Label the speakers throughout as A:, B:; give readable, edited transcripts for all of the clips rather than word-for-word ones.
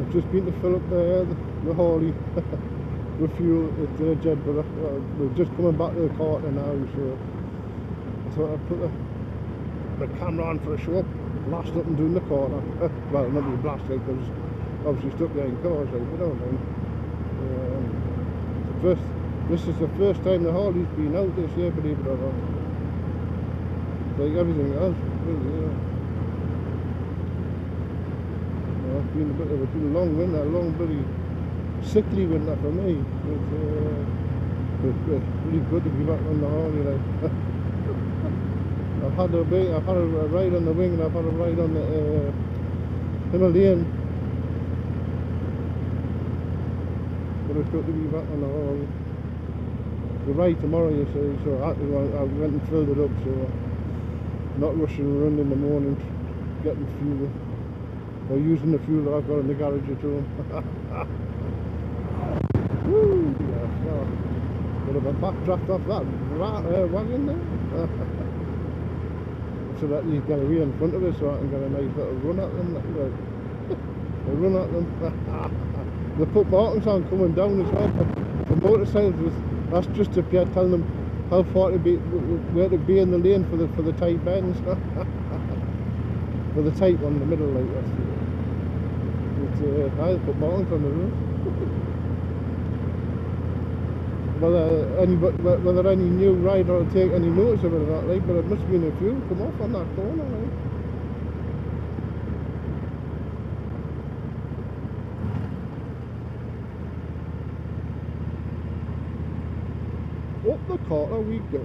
A: I've just been to fill up the Harley with fuel at Jedburgh. We're just coming back to the quarter now, so I thought I'd put the camera on for a show up, blast up and doing the quarter. Well, not really blast it, because obviously stuck there in cars, like, you know what I mean? This is the first time the Harley's been out this year, believe it or not. Like everything else, really, yeah. Well, it's been a bit of a long winter, a long bloody sickly winter for me. It's really good to be back on the Harley, like. I've had a ride on the wing, and I've had a ride on the Himalayan. But it's good to be back on the Harley. The ride tomorrow, you see, so I went and filled it up, so not rushing around in the morning getting fuel, or using the fuel that I've got in the garage at home. Woo! Yeah, so bit of a backdraft off that wagon there. So that you get away in front of us, so I can get a nice little run at them. A run at them. They put markings on coming down as well for motorcyclists. That's just to telling them how far to be, where to be in the lane for the tight bends. For the tight one in the middle, like that. I put markings on the roof. Whether any new rider will take any notice of it or not, like, but it must have been a few come off on that corner, like. Up the corner we go.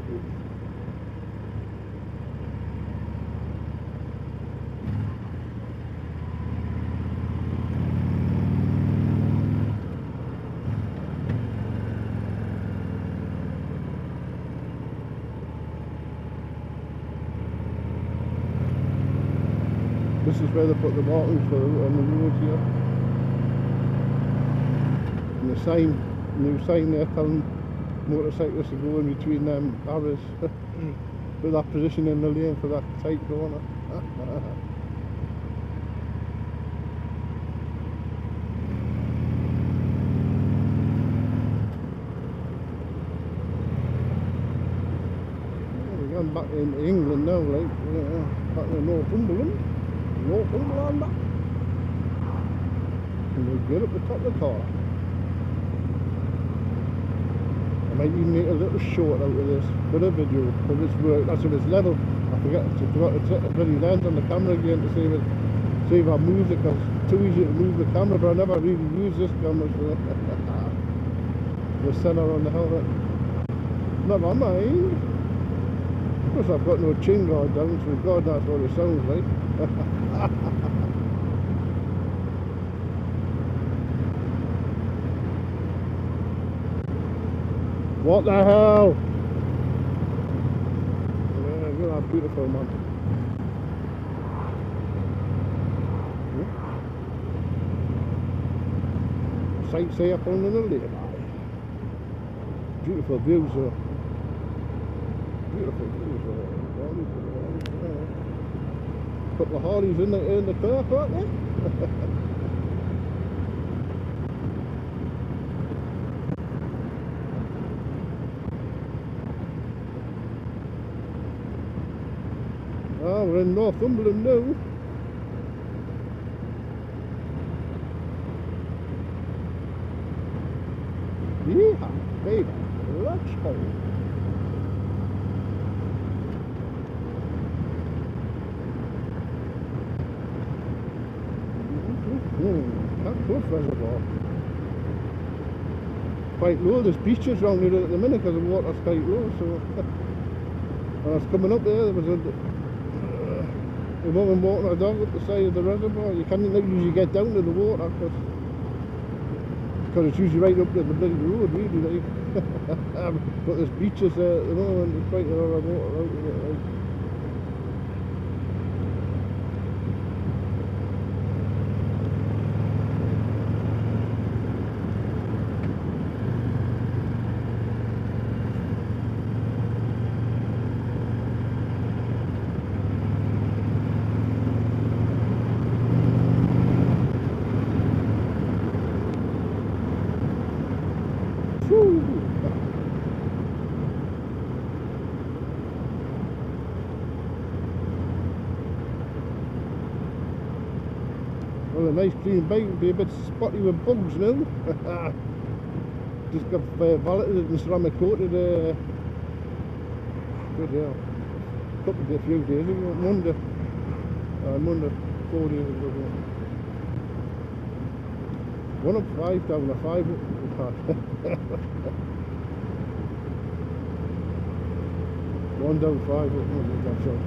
A: This is where they put the markings for on the roads here. And the new sign there telling motorcyclists to go in between them arrows with that position in the lane for that tight corner. We're going back in England now, like, back in Northumberland. Back. And we get up the top of the car. I might even make a little short out of this bit of video for this work. That's if it's level. I forgot to bloody land on the camera again to see if I move it, because it's too easy to move the camera, but I never really use this camera, so the center on the helmet. Never mind. Of course I've got no chin guard down, so God knows what it sounds like. What the hell? Yeah, look at that beautiful, man. Sightseer up on the lake. Beautiful views there. Beautiful views there. Couple of Harleys in the car, aren't they? Oh, we're in Northumberland now. Yeah, baby, let's go. That's good reservoir. Quite low, there's beaches around here at the minute because the water's quite low, so when I was coming up there was a woman walking her dog up the side of the reservoir. You can't usually get down to the water because it's usually right up to the bloody road, really, like. But there's beaches there at the moment, there's quite a lot of water out of it, like. Well, a nice clean bike would be a bit spotty with bugs now. Just got valeted and ceramic coated good hell. A few days ago, Monday, 4 days ago. 1 up 5, down a 5 1 down 5 that's all.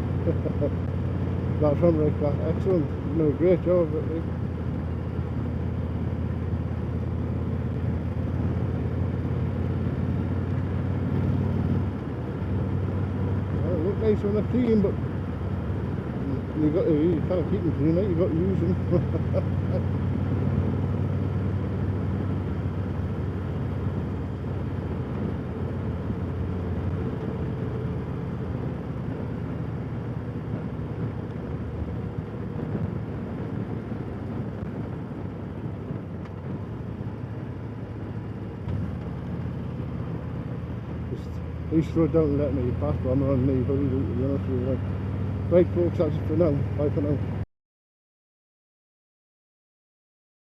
A: That's on Rick, excellent, no, great job at Rick. Well, look nice on the team, but you can't keep them clean, right? You've got to use them. East Road don't let me pass, but I'm on me, but to be honest with you. Right folks, that's it for now. Bye for now.